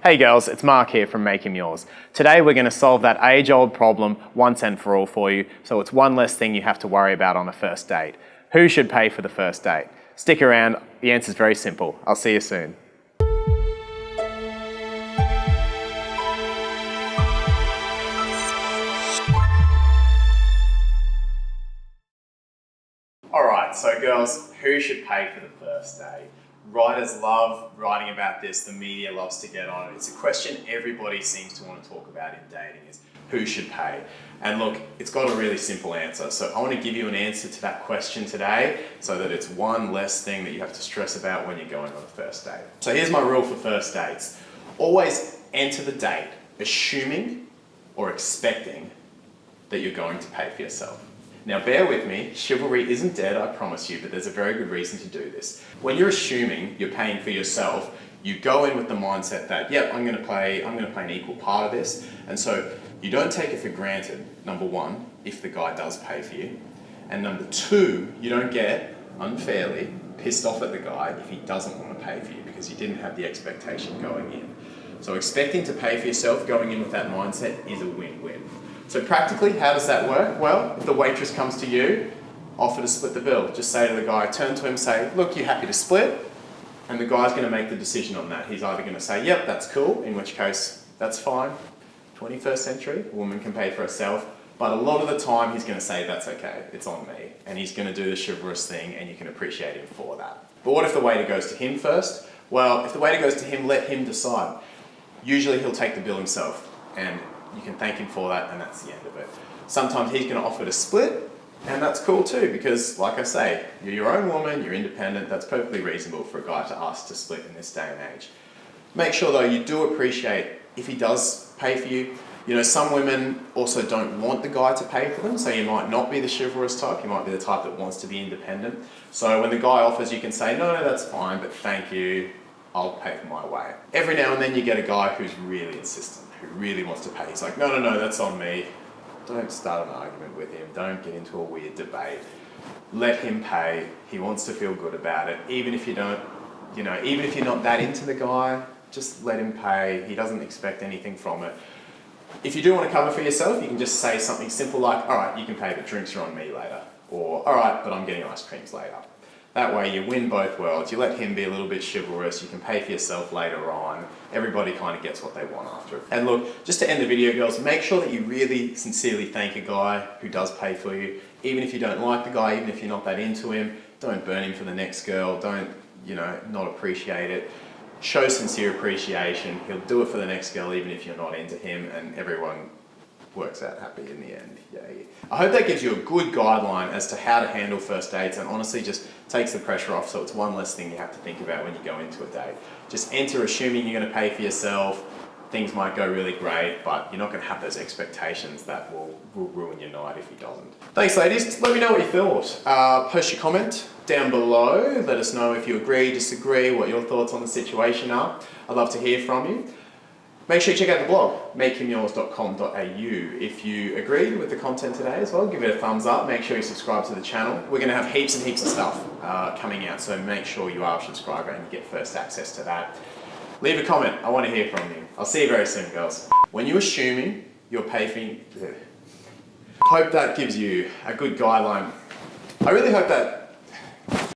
Hey girls, it's Mark here from Make Him Yours. Today we're going to solve that age-old problem once and for all for you, so it's one less thing you have to worry about on a first date. Who should pay for the first date? Stick around, the answer's very simple. I'll see you soon. Alright, so girls, who should pay for the first date? Writers love writing about this, the media loves to get on it. It's a question everybody seems to want to talk about in dating is who should pay? And look, it's got a really simple answer. So I want to give you an answer to that question today so that it's one less thing that you have to stress about when you're going on a first date. So here's my rule for first dates. Always enter the date assuming or expecting that you're going to pay for yourself. Now bear with me, chivalry isn't dead, I promise you, but there's a very good reason to do this. When you're assuming you're paying for yourself, you go in with the mindset that, yep, I'm going to play an equal part of this. And so you don't take it for granted, number one, if the guy does pay for you. And number two, you don't get unfairly pissed off at the guy if he doesn't want to pay for you because you didn't have the expectation going in. So expecting to pay for yourself, going in with that mindset is a win-win. So practically, how does that work? Well, if the waitress comes to you, offer to split the bill. Just say to the guy, turn to him, say, look, you happy to split? And the guy's going to make the decision on that. He's either going to say, yep, that's cool, in which case, that's fine. 21st century, a woman can pay for herself. But a lot of the time, he's going to say, that's okay, it's on me. And he's going to do the chivalrous thing, and you can appreciate him for that. But what if the waiter goes to him first? Well, if the waiter goes to him, let him decide. Usually, he'll take the bill himself. And you can thank him for that, and that's the end of it. Sometimes he's going to offer to split, and that's cool too, because like I say, you're your own woman, you're independent, that's perfectly reasonable for a guy to ask to split in this day and age. Make sure though, you do appreciate if he does pay for you. You know, some women also don't want the guy to pay for them, so you might not be the chivalrous type, you might be the type that wants to be independent. So when the guy offers, you can say, no, that's fine, but thank you, I'll pay for my way. Every now and then you get a guy who's really insistent, who really wants to pay. He's like, no, that's on me. Don't start an argument with him. Don't get into a weird debate. Let him pay. He wants to feel good about it. Even if you don't, even if you're not that into the guy, just let him pay. He doesn't expect anything from it. If you do want to cover for yourself, you can just say something simple like, all right, you can pay, but drinks are on me later. Or, all right, but I'm getting ice creams later. That way you win both worlds, you let him be a little bit chivalrous, you can pay for yourself later on, everybody kind of gets what they want after it. And look, just to end the video girls, make sure that you really sincerely thank a guy who does pay for you. Even if you don't like the guy, even if you're not that into him, don't burn him for the next girl, don't, not appreciate it. Show sincere appreciation, he'll do it for the next girl even if you're not into him, and everyone works out happy in the end. Yay. I hope that gives you a good guideline as to how to handle first dates and honestly just takes the pressure off so it's one less thing you have to think about when you go into a date. Just enter assuming you're going to pay for yourself. Things might go really great, but you're not going to have those expectations that will ruin your night if he doesn't. Thanks ladies, let me know what you thought. Post your comment down below, let us know if you agree, disagree, what your thoughts on the situation are. I'd love to hear from you. Make sure you check out the blog, makehimyours.com.au. If you agreed with the content today as well, give it a thumbs up. Make sure you subscribe to the channel. We're going to have heaps and heaps of stuff coming out, so make sure you are a subscriber and you get first access to that. Leave a comment. I want to hear from you. I'll see you very soon, girls. When you're assuming you're paying for... Hope that gives you a good guideline. I really hope that